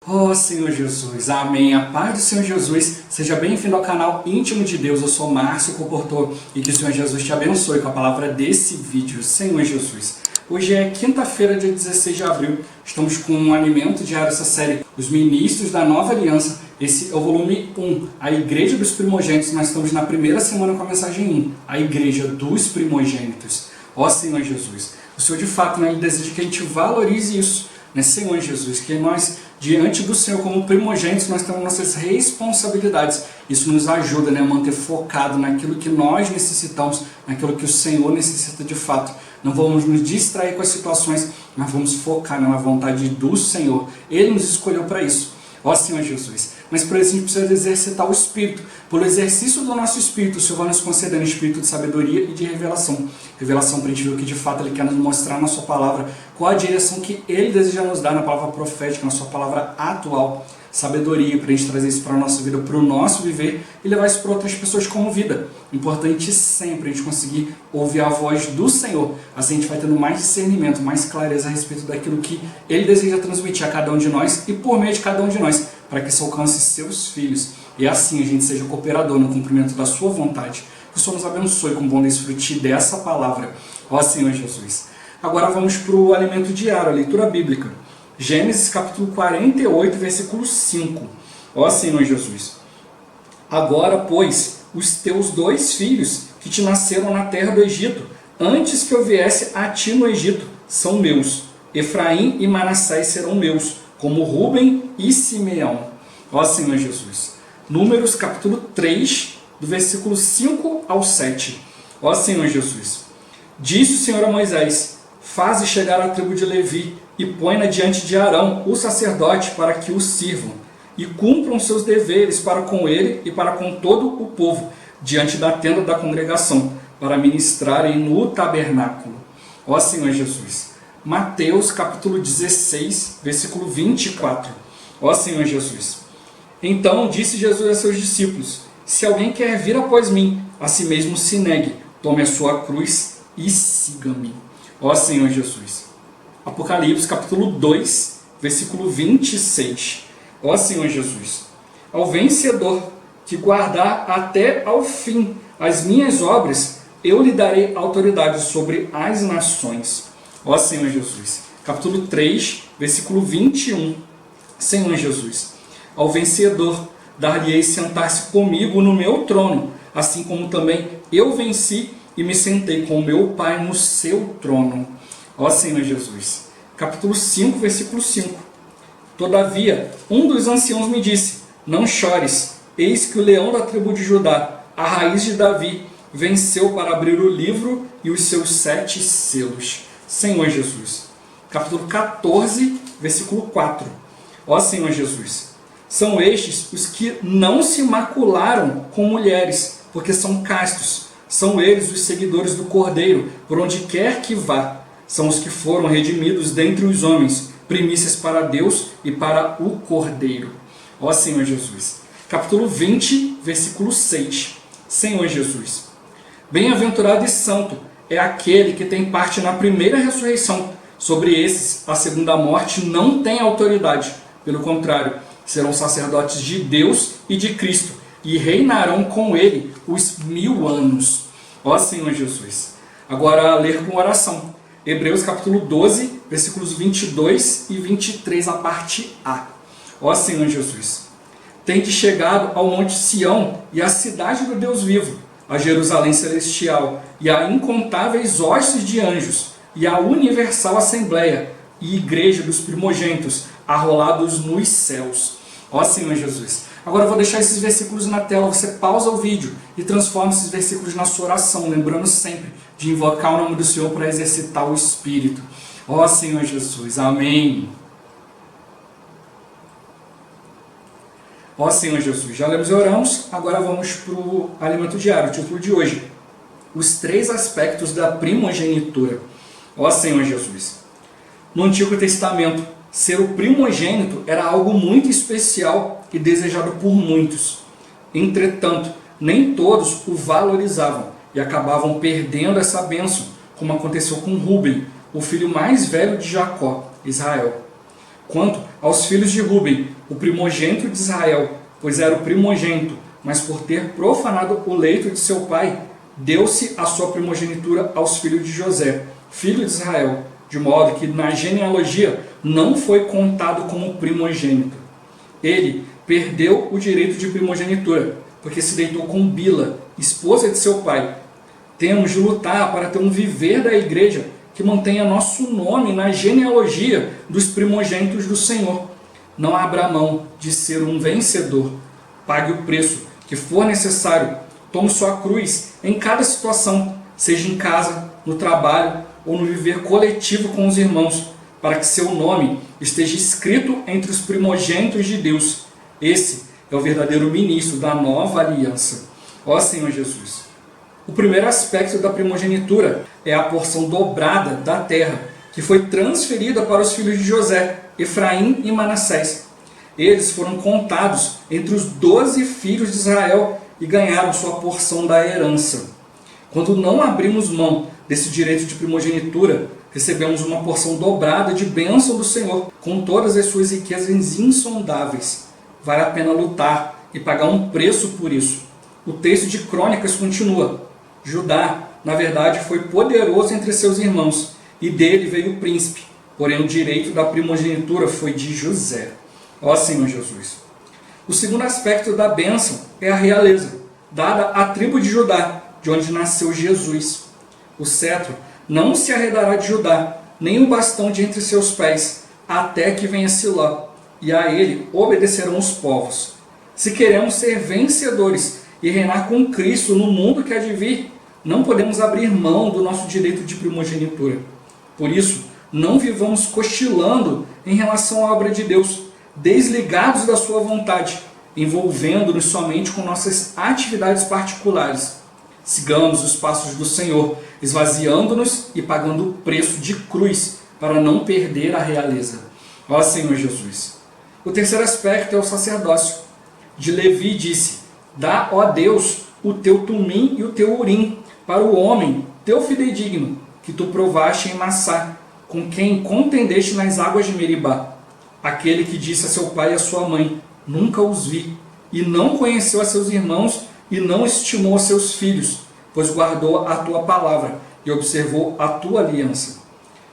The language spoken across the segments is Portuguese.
Oh Senhor Jesus, amém. A paz do Senhor Jesus, seja bem-vindo ao canal Íntimo de Deus. Eu sou Márcio Comportor e que o Senhor Jesus te abençoe com a palavra desse vídeo. Senhor Jesus, hoje é quinta-feira, dia 16 de abril. Estamos com um alimento diário, essa série, Os Ministros da Nova Aliança. Esse é o volume 1, a Igreja dos Primogênitos. Nós estamos na primeira semana com a mensagem 1, a Igreja dos Primogênitos. Ó Senhor Jesus, o Senhor de fato, Ele deseja que a gente valorize isso, Senhor Jesus, que nós, diante do Senhor, como primogênitos, nós temos nossas responsabilidades. Isso nos ajuda a manter focado naquilo que nós necessitamos, naquilo que o Senhor necessita de fato. Não vamos nos distrair com as situações, mas vamos focar na vontade do Senhor. Ele nos escolheu para isso. Ó Senhor Jesus, mas para isso a gente precisa exercitar o Espírito. Pelo exercício do nosso Espírito, o Senhor vai nos concedendo espírito de sabedoria e de revelação. Revelação para a gente ver o que de fato Ele quer nos mostrar na sua palavra, qual a direção que Ele deseja nos dar na palavra profética, na sua palavra atual. Sabedoria para a gente trazer isso para a nossa vida, para o nosso viver e levar isso para outras pessoas como vida. Importante sempre a gente conseguir ouvir a voz do Senhor. Assim a gente vai tendo mais discernimento, mais clareza a respeito daquilo que Ele deseja transmitir a cada um de nós e por meio de cada um de nós, para que isso alcance seus filhos. E assim a gente seja cooperador no cumprimento da sua vontade. Que o Senhor nos abençoe com o bom desfrute dessa palavra. Ó Senhor Jesus. Agora vamos para o alimento diário, a leitura bíblica. Gênesis capítulo 48, versículo 5. Ó Senhor Jesus. Agora, pois, os teus 2 filhos que te nasceram na terra do Egito, antes que eu viesse a ti no Egito, são meus. Efraim e Manassés serão meus, como Rúben e Simeão. Ó Senhor Jesus. Números capítulo 3, do versículo 5 ao 7. Ó Senhor Jesus. Disse o Senhor a Moisés: faze chegar a tribo de Levi e põe-na diante de Arão, o sacerdote, para que o sirvam, e cumpram seus deveres para com ele e para com todo o povo, diante da tenda da congregação, para ministrarem no tabernáculo. Ó Senhor Jesus. Mateus capítulo 16, versículo 24. Ó Senhor Jesus. Então disse Jesus a seus discípulos: se alguém quer vir após mim, a si mesmo se negue, tome a sua cruz e siga-me. Ó Senhor Jesus. Apocalipse capítulo 2, versículo 26. Ó Senhor Jesus. Ao vencedor que guardar até ao fim as minhas obras, eu lhe darei autoridade sobre as nações. Ó Senhor Jesus. Capítulo 3, versículo 21. Senhor Jesus. Ao vencedor dar-lhe-ei sentar-se comigo no meu trono, assim como também eu venci e me sentei com o meu Pai no seu trono. Ó Senhor Jesus. Capítulo 5, versículo 5. Todavia, um dos anciãos me disse: não chores, eis que o leão da tribo de Judá, a raiz de Davi, venceu para abrir o livro e os seus 7 selos. Senhor Jesus. Capítulo 14, versículo 4. Ó Senhor Jesus. São estes os que não se macularam com mulheres, porque são castos. São eles os seguidores do Cordeiro, por onde quer que vá. São os que foram redimidos dentre os homens, primícias para Deus e para o Cordeiro. Ó Senhor Jesus. Capítulo 20, versículo 6. Senhor Jesus. Bem-aventurado e santo é aquele que tem parte na primeira ressurreição. Sobre esses, a segunda morte não tem autoridade. Pelo contrário, serão sacerdotes de Deus e de Cristo, e reinarão com ele os 1000 anos. Ó Senhor Jesus. Agora, ler com oração. Hebreus capítulo 12, versículos 22 e 23, a parte A. Ó Senhor Jesus. Tende chegado ao monte Sião e à cidade do Deus vivo, a Jerusalém celestial, e a incontáveis hostes de anjos, e a universal assembleia, e igreja dos primogênitos, arrolados nos céus. Ó Senhor Jesus. Agora eu vou deixar esses versículos na tela, você pausa o vídeo e transforma esses versículos na sua oração, lembrando sempre de invocar o nome do Senhor para exercitar o Espírito. Ó Senhor Jesus, amém. Ó Senhor Jesus, já lemos e oramos, agora vamos para o alimento diário, o título de hoje. Os 3 aspectos da primogenitura. Ó Senhor Jesus. No Antigo Testamento, ser o primogênito era algo muito especial e desejado por muitos. Entretanto, nem todos o valorizavam e acabavam perdendo essa bênção, como aconteceu com Rúben, o filho mais velho de Jacó, Israel. Quanto aos filhos de Ruben, o primogênito de Israel, pois era o primogênito, mas por ter profanado o leito de seu pai, deu-se a sua primogenitura aos filhos de José, filho de Israel, de modo que na genealogia não foi contado como primogênito. Ele perdeu o direito de primogenitura, porque se deitou com Bila, esposa de seu pai. Temos de lutar para ter um viver da igreja que mantenha nosso nome na genealogia dos primogênitos do Senhor. Não abra mão de ser um vencedor. Pague o preço que for necessário. Tome sua cruz em cada situação, seja em casa, no trabalho ou no viver coletivo com os irmãos, para que seu nome esteja escrito entre os primogênitos de Deus. Esse é o verdadeiro ministro da nova aliança. Ó Senhor Jesus! O primeiro aspecto da primogenitura é a porção dobrada da terra, que foi transferida para os filhos de José, Efraim e Manassés. Eles foram contados entre os 12 filhos de Israel e ganharam sua porção da herança. Quando não abrimos mão desse direito de primogenitura, recebemos uma porção dobrada de bênção do Senhor, com todas as suas riquezas insondáveis. Vale a pena lutar e pagar um preço por isso. O texto de Crônicas continua. Judá, na verdade, foi poderoso entre seus irmãos, e dele veio o príncipe, porém o direito da primogenitura foi de José. Ó Senhor Jesus! O segundo aspecto da bênção é a realeza, dada à tribo de Judá, de onde nasceu Jesus. O cetro não se arredará de Judá, nem o bastão de entre seus pés, até que venha Siló, e a ele obedecerão os povos. Se queremos ser vencedores e reinar com Cristo no mundo que há de vir, não podemos abrir mão do nosso direito de primogenitura. Por isso, não vivamos cochilando em relação à obra de Deus, desligados da sua vontade, envolvendo-nos somente com nossas atividades particulares. Sigamos os passos do Senhor, esvaziando-nos e pagando o preço de cruz para não perder a realeza. Ó Senhor Jesus! O terceiro aspecto é o sacerdócio. De Levi disse: dá, ó Deus, o teu tumim e o teu urim para o homem, teu fidedigno, que tu provaste em Massá, com quem contendeste nas águas de Meribá. Aquele que disse a seu pai e a sua mãe: nunca os vi, e não conheceu a seus irmãos, e não estimou a seus filhos, pois guardou a tua palavra e observou a tua aliança.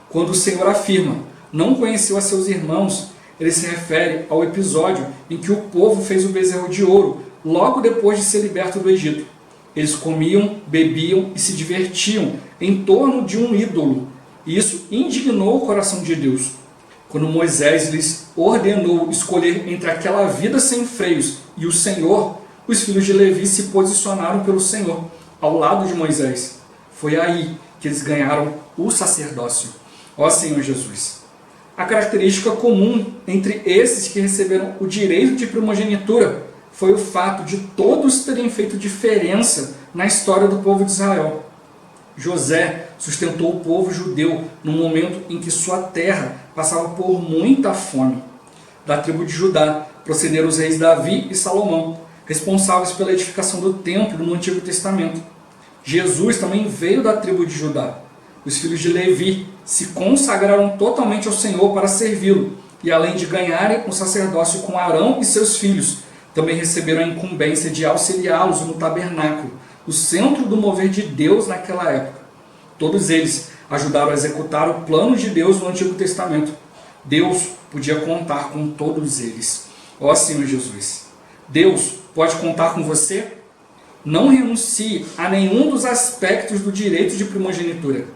Quando o Senhor afirma: não conheceu a seus irmãos, ele se refere ao episódio em que o povo fez o bezerro de ouro, logo depois de ser liberto do Egito. Eles comiam, bebiam e se divertiam em torno de um ídolo. E isso indignou o coração de Deus. Quando Moisés lhes ordenou escolher entre aquela vida sem freios e o Senhor, os filhos de Levi se posicionaram pelo Senhor, ao lado de Moisés. Foi aí que eles ganharam o sacerdócio. Ó Senhor Jesus! A característica comum entre esses que receberam o direito de primogenitura foi o fato de todos terem feito diferença na história do povo de Israel. José sustentou o povo judeu no momento em que sua terra passava por muita fome. Da tribo de Judá procederam os reis Davi e Salomão, responsáveis pela edificação do templo no Antigo Testamento. Jesus também veio da tribo de Judá. Os filhos de Levi se consagraram totalmente ao Senhor para servi-lo, e além de ganharem o sacerdócio com Arão e seus filhos, também receberam a incumbência de auxiliá-los no tabernáculo, o centro do mover de Deus naquela época. Todos eles ajudaram a executar o plano de Deus no Antigo Testamento. Deus podia contar com todos eles. Ó Senhor Jesus! Deus pode contar com você? Não renuncie a nenhum dos aspectos do direito de primogenitura.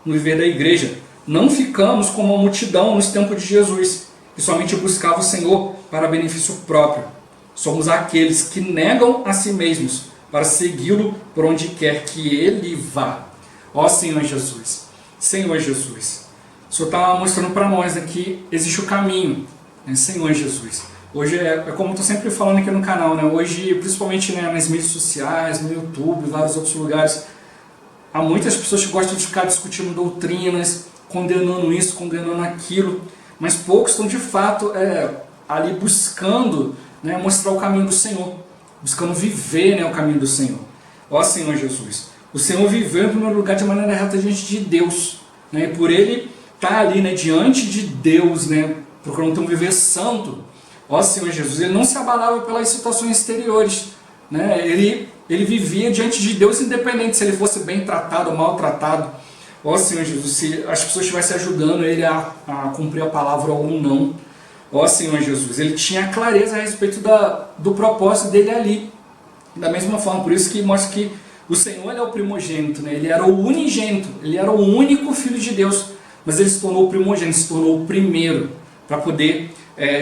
No viver da igreja, não ficamos como a multidão nos tempos de Jesus, que somente buscava o Senhor para benefício próprio. Somos aqueles que negam a si mesmos para segui-lo por onde quer que ele vá. Ó Senhor Jesus! Senhor Jesus! O Senhor está mostrando para nós aqui, existe o caminho, né? Senhor Jesus! Hoje é como eu estou sempre falando aqui no canal, né? Hoje, principalmente, né, nas mídias sociais, no YouTube, vários outros lugares, há muitas pessoas que gostam de ficar discutindo doutrinas, condenando isso, condenando aquilo, mas poucos estão de fato ali buscando, né, mostrar o caminho do Senhor, buscando viver, né, o caminho do Senhor. Ó Senhor Jesus! O Senhor viveu em primeiro lugar de maneira reta diante de Deus, né? E por ele estar ali, né, diante de Deus, né, procurando ter um viver santo. Ó Senhor Jesus, ele não se abalava pelas situações exteriores, né? Ele vivia diante de Deus independente se ele fosse bem tratado ou maltratado. Ó Senhor Jesus, se as pessoas estivessem ajudando ele a cumprir a palavra ou não. Ó Senhor Jesus, ele tinha clareza a respeito do propósito dele ali. Da mesma forma, por isso que mostra que o Senhor ele é o primogênito, né? Ele era o unigênito, ele era o único filho de Deus, mas ele se tornou o primogênito, se tornou o primeiro, para poder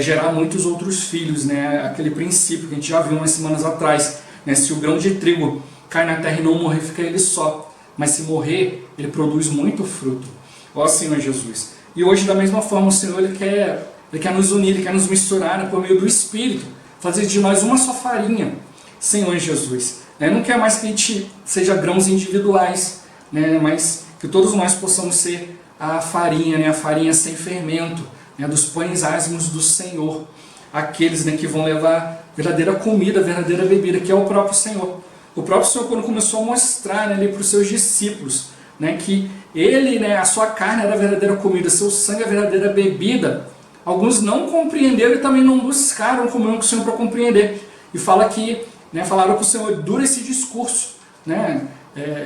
gerar muitos outros filhos, né? Aquele princípio que a gente já viu umas semanas atrás, né? Se o grão de trigo cai na terra e não morrer, fica ele só, mas se morrer, ele produz muito fruto. Ó Senhor Jesus. E hoje, da mesma forma, o Senhor ele quer nos unir, ele quer nos misturar, né? Por meio do Espírito, fazer de nós uma só farinha. Senhor Jesus, né? Não quer mais que a gente seja grãos individuais, né? Mas que todos nós possamos ser a farinha, né? A farinha sem fermento, né? Dos pães ázimos do Senhor, aqueles, né, que vão levar verdadeira comida, verdadeira bebida, que é o próprio Senhor. O próprio Senhor, quando começou a mostrar, né, para os seus discípulos, né, que ele, né, a sua carne era a verdadeira comida, seu sangue é a verdadeira bebida, alguns não compreenderam e também não buscaram comunhão com o Senhor para compreender. E fala que, né, falaram para o Senhor, dura esse discurso, né?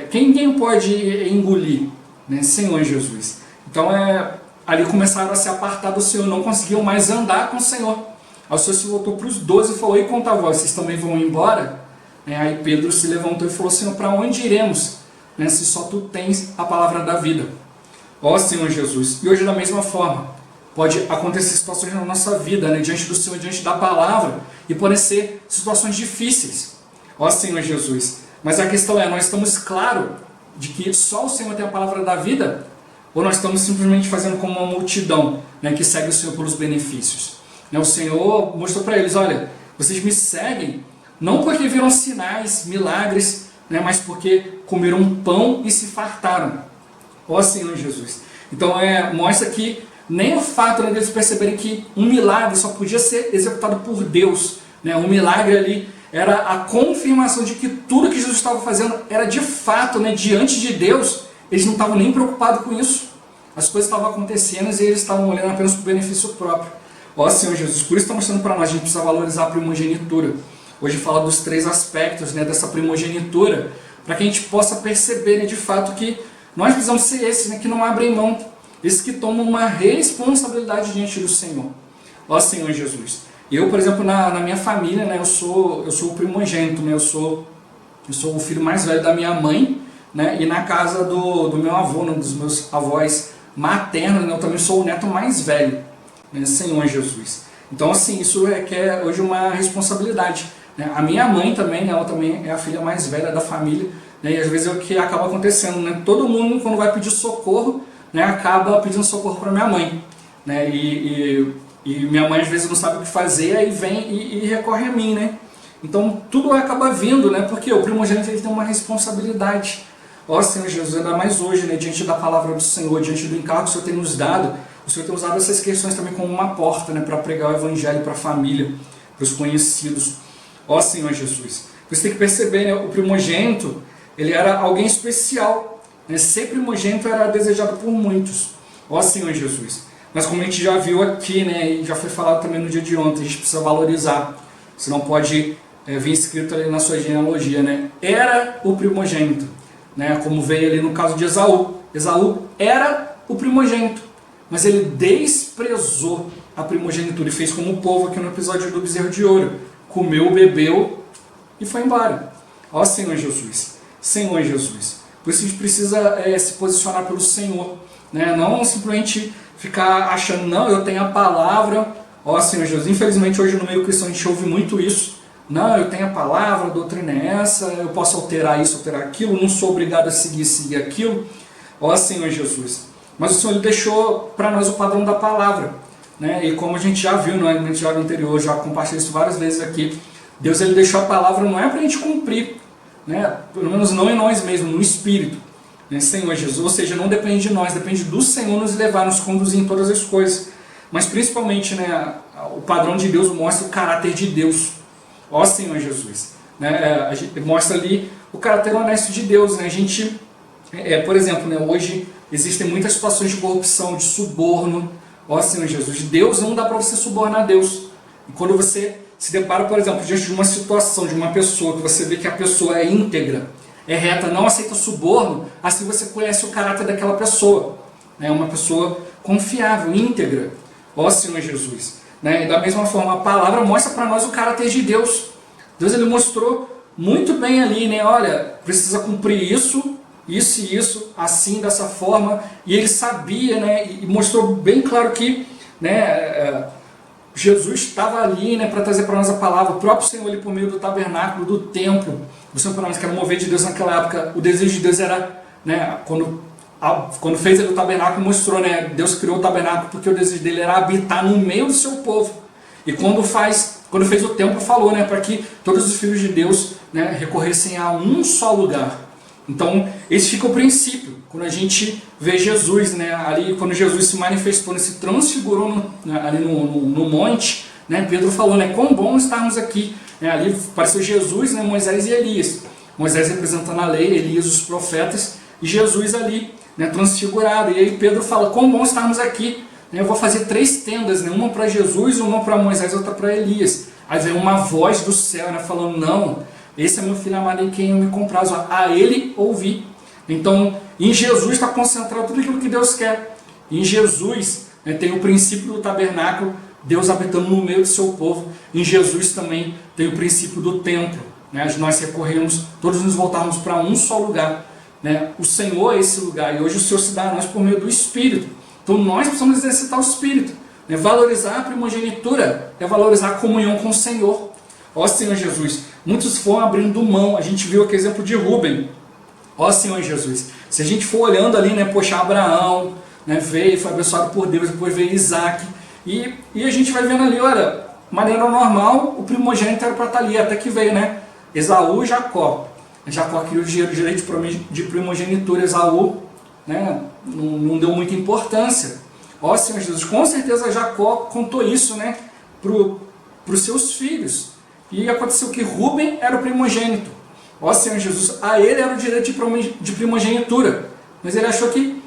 Quem pode engolir, né? Senhor Jesus. Então ali começaram a se apartar do Senhor, não conseguiam mais andar com o Senhor. Aí o Senhor se voltou para os 12 e falou, e quanto a vós, vocês também vão embora? Aí Pedro se levantou e falou, Senhor, para onde iremos, né, se só tu tens a palavra da vida? Ó Senhor Jesus. E hoje da mesma forma, pode acontecer situações na nossa vida, né, diante do Senhor, diante da palavra, e podem ser situações difíceis. Ó Senhor Jesus. Mas a questão é, nós estamos claros de que só o Senhor tem a palavra da vida? Ou nós estamos simplesmente fazendo como uma multidão, né, que segue o Senhor pelos benefícios? Né, o Senhor mostrou para eles, olha, vocês me seguem não porque viram sinais, milagres, né, mas porque comeram pão e se fartaram. Ó Senhor Jesus. Então mostra que nem o fato, né, deles perceberem que um milagre só podia ser executado por Deus, né, um milagre ali era a confirmação de que tudo que Jesus estava fazendo era de fato, né, diante de Deus. Eles não estavam nem preocupados com isso. As coisas estavam acontecendo e eles estavam olhando apenas para o benefício próprio. Ó Senhor Jesus, por isso está mostrando para nós, a gente precisa valorizar a primogenitura. Hoje fala dos 3 aspectos, né, dessa primogenitura, para que a gente possa perceber, né, de fato que nós precisamos ser esses, né, que não abrem mão, esses que tomam uma responsabilidade diante do Senhor. Ó Senhor Jesus. Eu, por exemplo, na minha família, né, eu sou o primogênito, né, eu sou o filho mais velho da minha mãe, né, e na casa do meu avô, né, dos meus avós maternos, né, eu também sou o neto mais velho, né, Senhor Jesus. Então, assim, isso requer hoje uma responsabilidade. Né? A minha mãe também, ela também é a filha mais velha da família, né, e às vezes é o que acaba acontecendo, né, todo mundo, quando vai pedir socorro, né, acaba pedindo socorro para minha mãe, né, e minha mãe às vezes não sabe o que fazer, aí vem e recorre a mim, né? Então tudo acaba vindo, né? Porque o primogênito ele tem uma responsabilidade. Ó Senhor Jesus, ainda mais hoje, né? Diante da palavra do Senhor, diante do encargo que o Senhor tem nos dado, o Senhor tem usado essas questões também como uma porta, né? Para pregar o Evangelho para a família, para os conhecidos. Ó Senhor Jesus. Você tem que perceber, né? O primogênito, ele era alguém especial, né? Ser primogênito era desejado por muitos. Ó Senhor Jesus. Mas como a gente já viu aqui, né, e já foi falado também no dia de ontem, a gente precisa valorizar. Você não pode vir escrito ali na sua genealogia, né? Era o primogênito, né? Como veio ali no caso de Esaú. Esaú era o primogênito, mas ele desprezou a primogenitura e fez como o povo aqui no episódio do bezerro de ouro. Comeu, bebeu e foi embora. Ó Senhor Jesus. Senhor Jesus. Por isso a gente precisa se posicionar pelo Senhor, né? Não simplesmente ficar achando, não, eu tenho a palavra, ó Senhor Jesus. Infelizmente hoje no meio cristão a gente ouve muito isso. Não, eu tenho a palavra, a doutrina é essa, eu posso alterar isso, alterar aquilo, não sou obrigado a seguir aquilo. Ó Senhor Jesus. Mas o Senhor ele deixou para nós o padrão da palavra, né? E como a gente já viu no diálogo anterior, já compartilhei isso várias vezes aqui, Deus ele deixou a palavra não é para a gente cumprir, né? Pelo menos não em nós mesmos, no Espírito. Senhor Jesus, ou seja, não depende de nós, depende do Senhor nos levar, nos conduzir em todas as coisas, mas principalmente, né, o padrão de Deus mostra o caráter de Deus, ó Senhor Jesus, né, a gente mostra ali o caráter honesto de Deus, né, a gente, por exemplo, né, hoje existem muitas situações de corrupção, de suborno, Ó Senhor Jesus, Deus não dá para você subornar Deus. E quando você se depara, por exemplo, diante de uma situação, de uma pessoa, que você vê que a pessoa é íntegra, é reta, não aceita suborno, assim você conhece o caráter daquela pessoa. É uma pessoa confiável, íntegra. Ó Senhor Jesus. E da mesma forma, a palavra mostra para nós o caráter de Deus. Deus ele mostrou muito bem ali, olha, precisa cumprir isso e isso, assim, dessa forma. E ele sabia, e mostrou bem claro que Jesus estava ali, para trazer para nós a palavra. O próprio Senhor, ele, por meio do tabernáculo, do templo, o Senhor para nós, que era o mover de Deus naquela época, o desejo de Deus era, quando fez ele o tabernáculo, mostrou, Deus criou o tabernáculo porque o desejo dele era habitar no meio do seu povo. E quando fez o templo, falou, para que todos os filhos de Deus, recorressem a um só lugar. Então, esse fica o princípio. Quando a gente vê Jesus, ali, quando Jesus se manifestou, se transfigurou ali no monte, Pedro falou, quão bom estarmos aqui. Ali apareceu Jesus, Moisés e Elias. Moisés representando a lei, Elias os profetas, e Jesus ali, transfigurado. E aí Pedro fala, quão bom estarmos aqui. Eu vou fazer 3 tendas, uma para Jesus, uma para Moisés e outra para Elias. Aí vem uma voz do céu, falando, não, esse é meu filho amado em quem eu me comprazo, a ele ouvi. Então, em Jesus está concentrado tudo aquilo que Deus quer. Em Jesus tem o princípio do tabernáculo, Deus habitando no meio do seu povo. Em Jesus também tem o princípio do templo. Nós recorremos, todos nos voltarmos para um só lugar. O Senhor é esse lugar, e hoje o Senhor se dá a nós por meio do Espírito. Então nós precisamos exercitar o Espírito. Valorizar a primogenitura é valorizar a comunhão com o Senhor. Ó Senhor Jesus, muitos foram abrindo mão. A gente viu aqui o exemplo de Rubem. Ó Senhor Jesus, se a gente for olhando ali, poxa, Abraão veio, foi abençoado por Deus, depois veio Isaac, e a gente vai vendo ali, olha, maneira normal, o primogênito era para estar ali, até que veio, Esaú e Jacó. Jacó queria o direito de primogenitura, Esaú não deu muita importância. Ó Senhor Jesus, com certeza Jacó contou isso para os seus filhos. E aconteceu que Rubem era o primogênito. Ó Senhor Jesus, a ele era o direito de primogenitura. Mas ele achou que,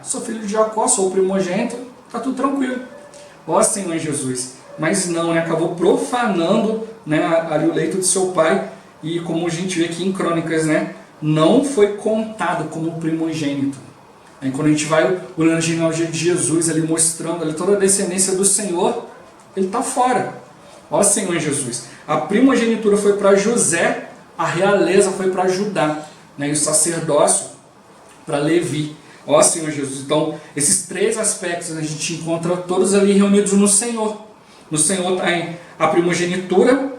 sou filho de Jacó, sou o primogênito, está tudo tranquilo. Ó Senhor Jesus. Mas não, acabou profanando ali o leito de seu pai. E como a gente vê aqui em Crônicas, não foi contado como primogênito. Aí quando a gente vai olhando a genealogia de Jesus, ali mostrando ali toda a descendência do Senhor, ele está fora. Ó Senhor Jesus, a primogenitura foi para José, a realeza foi para Judá, e o sacerdócio para Levi. Ó Senhor Jesus, então esses 3 aspectos a gente encontra todos ali reunidos no Senhor. No Senhor tem a primogenitura,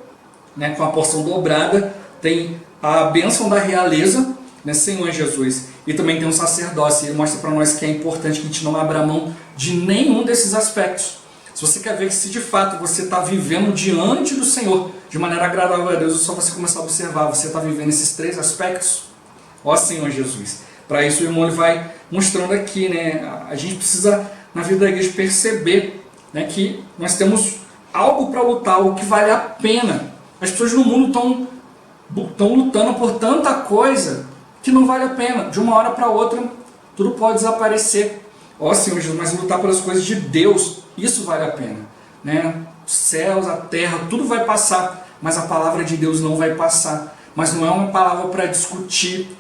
com a porção dobrada, tem a bênção da realeza, Senhor Jesus, e também tem um sacerdócio. Ele mostra para nós que é importante que a gente não abra mão de nenhum desses aspectos. Se você quer ver se de fato você está vivendo diante do Senhor de maneira agradável a Deus, é só você começar a observar, você está vivendo esses 3 aspectos? Ó Senhor Jesus. Para isso o irmão ele vai mostrando aqui, a gente precisa na vida da igreja perceber que nós temos algo para lutar, algo que vale a pena. As pessoas no mundo estão lutando por tanta coisa que não vale a pena. De uma hora para outra, tudo pode desaparecer. Ó Senhor Jesus, mas lutar pelas coisas de Deus, isso vale a pena. Os céus, a terra, tudo vai passar, mas a palavra de Deus não vai passar. Mas não é uma palavra para discutir,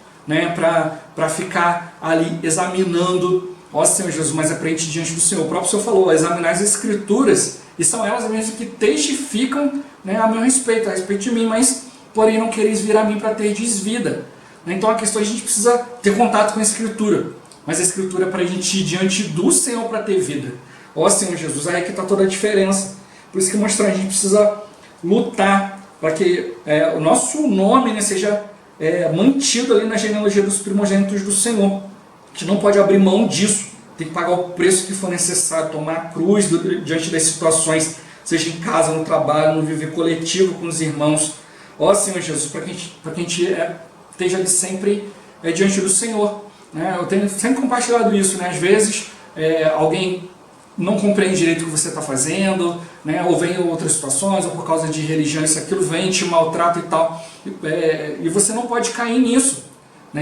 para ficar ali examinando. Ó Senhor Jesus, mas é para a gente diante do Senhor. O próprio Senhor falou, examinar as Escrituras, e são elas mesmas que testificam a meu respeito, a respeito de mim, mas porém não quereis vir a mim para terdes vida. Então a questão é que a gente precisa ter contato com a Escritura, mas a Escritura é para a gente ir diante do Senhor para ter vida. Ó Senhor Jesus, aí que está toda a diferença. Por isso que mostrar, a gente precisa lutar para que o nosso nome seja mantido ali na genealogia dos primogênitos do Senhor. A gente não pode abrir mão disso, tem que pagar o preço que for necessário, tomar a cruz diante das situações, seja em casa, no trabalho, no viver coletivo com os irmãos. Ó Senhor Jesus, para que a gente esteja ali sempre diante do Senhor. Eu tenho sempre compartilhado isso, às vezes alguém não compreende direito o que você está fazendo, ou vem em outras situações, ou por causa de religião, isso, aquilo, vem, te maltrata e tal, e você não pode cair nisso,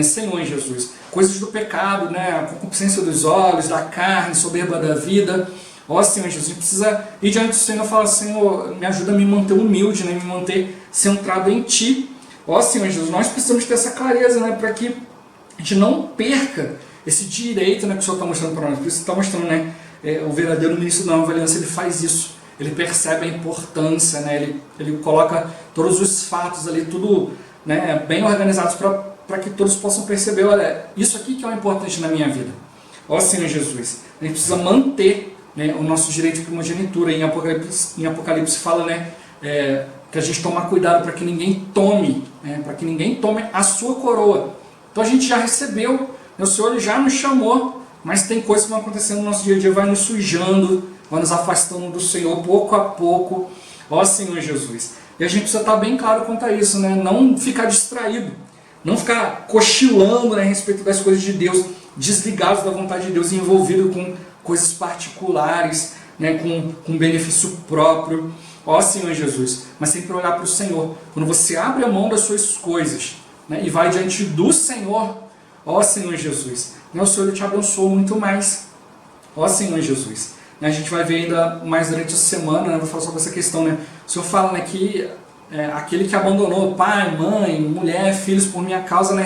Senhor Jesus. Coisas do pecado, a concupiscência dos olhos, da carne, soberba da vida. Ó Senhor Jesus, a gente precisa ir diante do Senhor e falar, Senhor, me ajuda a me manter humilde, né? Me manter centrado em Ti. Ó Senhor Jesus, nós precisamos ter essa clareza, né? Para que a gente não perca esse direito, né, que o Senhor está mostrando para nós. Por isso está mostrando, né? O verdadeiro ministro da nova aliança, ele faz isso. Ele percebe a importância, né? Ele coloca todos os fatos ali, tudo, né, bem organizados para que todos possam perceber, olha, isso aqui que é o importante na minha vida. Ó Senhor Jesus, a gente precisa manter, né, o nosso direito de primogenitura. Em Apocalipse fala, né, que a gente toma cuidado para que ninguém tome, né, para que ninguém tome a sua coroa. Então a gente já recebeu, né, o Senhor ele já nos chamou, mas tem coisas que vão acontecendo no nosso dia a dia, vai nos sujando, vai nos afastando do Senhor pouco a pouco. Ó Senhor Jesus. E a gente precisa estar bem claro quanto a isso, né? Não ficar distraído, não ficar cochilando, né, a respeito das coisas de Deus, desligados da vontade de Deus, envolvido com coisas particulares, né, com benefício próprio. Ó Senhor Jesus, mas sempre olhar para o Senhor. Quando você abre a mão das suas coisas, né, e vai diante do Senhor, ó Senhor Jesus, né, o Senhor te abençoa muito mais. Ó Senhor Jesus. A gente vai ver ainda mais durante a semana, né, vou falar sobre essa questão, né? O Senhor fala, né, que aquele que abandonou pai, mãe, mulher, filhos por minha causa, né,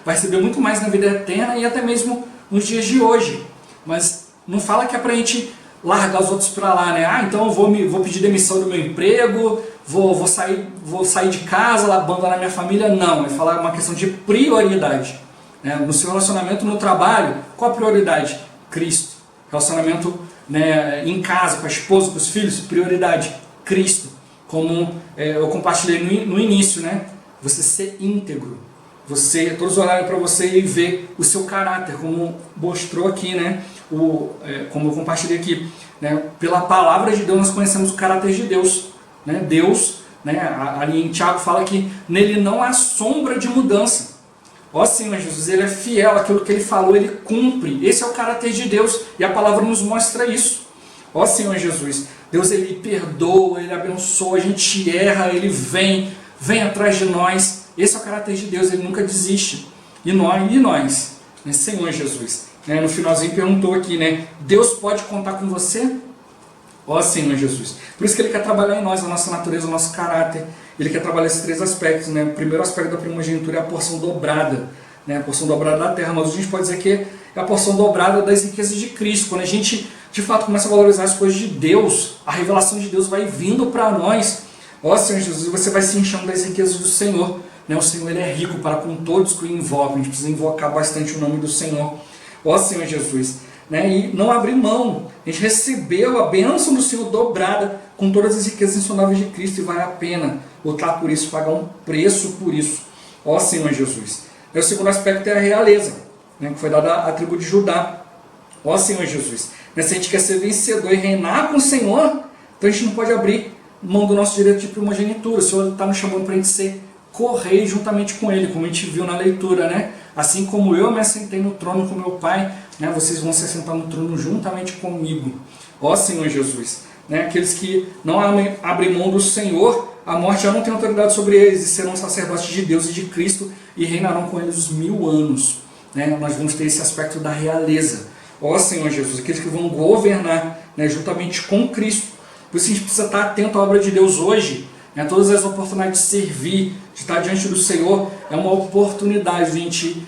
vai receber muito mais na vida eterna e até mesmo nos dias de hoje. Mas não fala que é para a gente largar os outros para lá, né? Ah, então eu vou pedir demissão do meu emprego, vou sair de casa, abandonar minha família. Não, é falar uma questão de prioridade, né? No seu relacionamento, no trabalho, qual a prioridade? Cristo. Relacionamento, né, em casa, com a esposa, com os filhos, prioridade, Cristo. Como eu compartilhei no início, né? Você ser íntegro. Todos olharem para você e ver o seu caráter, como mostrou aqui, né? Como eu compartilhei aqui, né? Pela palavra de Deus nós conhecemos o caráter de Deus, né? Deus, né? Ali em Tiago fala que nele não há sombra de mudança. Ó Senhor Jesus, Ele é fiel, aquilo que Ele falou Ele cumpre. Esse é o caráter de Deus e a palavra nos mostra isso. Ó Senhor Jesus, Deus Ele perdoa, Ele abençoa, a gente erra, Ele vem atrás de nós. Esse é o caráter de Deus, Ele nunca desiste. E nós, né, Senhor Jesus, né, no finalzinho perguntou aqui, né, Deus pode contar com você? Ó Senhor Jesus. Por isso que Ele quer trabalhar em nós, a nossa natureza, o nosso caráter. Ele quer trabalhar esses três aspectos, né? O primeiro aspecto da primogenitura é a porção dobrada, né? A porção dobrada da terra, mas a gente pode dizer que é a porção dobrada das riquezas de Cristo. Quando a gente, de fato, começa a valorizar as coisas de Deus, a revelação de Deus vai vindo para nós. Ó Senhor Jesus, você vai se enchendo das riquezas do Senhor, né? O Senhor Ele é rico para com todos que o invocam. A gente precisa invocar bastante o nome do Senhor. Ó Senhor Jesus, né? E não abrir mão. A gente recebeu a bênção do Senhor dobrada com todas as riquezas insondáveis de Cristo e vale a pena lutar por isso, pagar um preço por isso. Ó Senhor Jesus. E o segundo aspecto é a realeza, né, que foi dada à tribo de Judá. Ó Senhor Jesus. Se a gente quer ser vencedor e reinar com o Senhor, então a gente não pode abrir mão do nosso direito de primogenitura. O Senhor está nos chamando para a gente ser correr juntamente com Ele, como a gente viu na leitura, né? Assim como eu me assentei no trono com meu Pai, né, vocês vão se assentar no trono juntamente comigo. Ó Senhor Jesus. Né, aqueles que não abrem mão do Senhor, a morte já não tem autoridade sobre eles, e serão sacerdotes de Deus e de Cristo, e reinarão com eles os 1000 anos. Né? Nós vamos ter esse aspecto da realeza. Ó Senhor Jesus, aqueles que vão governar, né, juntamente com Cristo. Por isso a gente precisa estar atento à obra de Deus hoje. Né? Todas as oportunidades de servir, de estar diante do Senhor, é uma oportunidade de a gente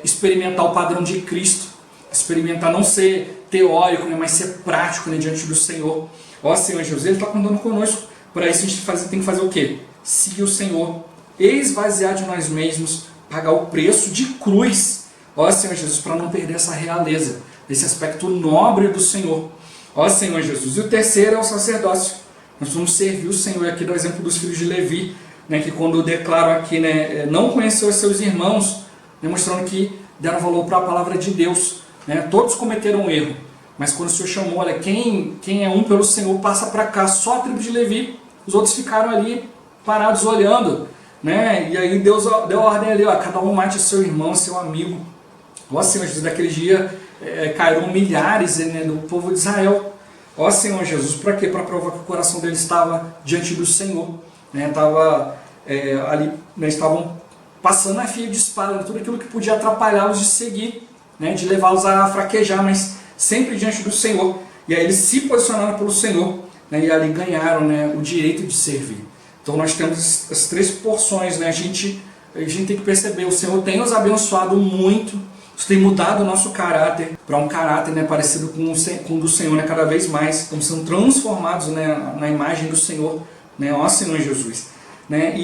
experimentar o padrão de Cristo. Experimentar não ser teórico, né, mas ser prático, né, diante do Senhor. Ó Senhor Jesus, Ele está contando conosco. Para isso a gente tem que fazer o quê? Seguir o Senhor, esvaziar de nós mesmos, pagar o preço de cruz. Ó Senhor Jesus, para não perder essa realeza, esse aspecto nobre do Senhor. Ó Senhor Jesus. E o terceiro é o sacerdócio. Nós vamos servir o Senhor. Aqui do exemplo dos filhos de Levi, né, que quando declaram aqui, né, não conheceu os seus irmãos, né, mostrando que deram valor para a palavra de Deus. Né? Todos cometeram um erro. Mas quando o Senhor chamou, olha, quem é um pelo Senhor, passa para cá, só a tribo de Levi. Os outros ficaram ali parados olhando, né? E aí Deus deu a ordem ali, ó, cada um mate seu irmão, seu amigo. Ó Senhor Jesus, daquele dia caíram milhares, né, do povo de Israel. Ó Senhor Jesus, para quê? Para provar que o coração deles estava diante do Senhor. Né? Ali, né, estavam passando a fio de espada, tudo aquilo que podia atrapalhá-los de seguir, né, de levá-los a fraquejar, mas sempre diante do Senhor. E aí eles se posicionaram pelo Senhor, né, e ali ganharam, né, o direito de servir. Então nós temos as 3 porções, né? A gente tem que perceber, o Senhor tem nos abençoado muito, isso tem mudado o nosso caráter para um caráter, né, parecido com o do Senhor, né, cada vez mais. Estamos sendo transformados, né, na imagem do Senhor, né, ó Senhor Jesus. Né?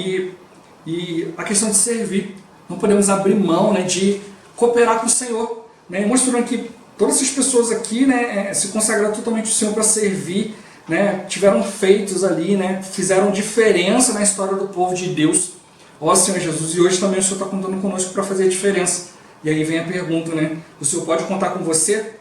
E a questão de servir, não podemos abrir mão, né, de cooperar com o Senhor, né? Mostrando que todas essas pessoas aqui, né, se consagraram totalmente ao Senhor para servir, né, tiveram feitos ali, né, fizeram diferença na história do povo de Deus, ó Senhor Jesus, e hoje também o Senhor está contando conosco para fazer a diferença. E aí vem a pergunta, né, o Senhor pode contar com você?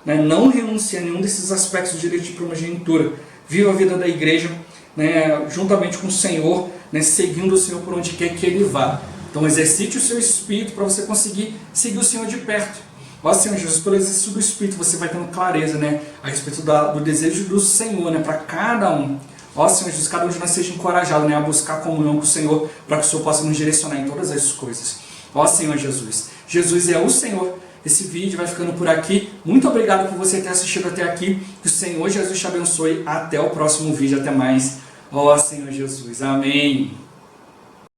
Né, não renuncie a nenhum desses aspectos do direito de primogenitura, viva a vida da igreja, né, juntamente com o Senhor, né, seguindo o Senhor por onde quer que Ele vá. Então exercite o seu espírito para você conseguir seguir o Senhor de perto. Ó Senhor Jesus, pelo exercício do Espírito você vai tendo clareza, né, a respeito do desejo do Senhor, né, para cada um. Ó Senhor Jesus, cada um de nós seja encorajado, né, a buscar comunhão com o Senhor, para que o Senhor possa nos direcionar em todas as coisas. Ó Senhor Jesus, Jesus é o Senhor. Esse vídeo vai ficando por aqui. Muito obrigado por você ter assistido até aqui. Que o Senhor Jesus te abençoe. Até o próximo vídeo. Até mais. Ó Senhor Jesus. Amém.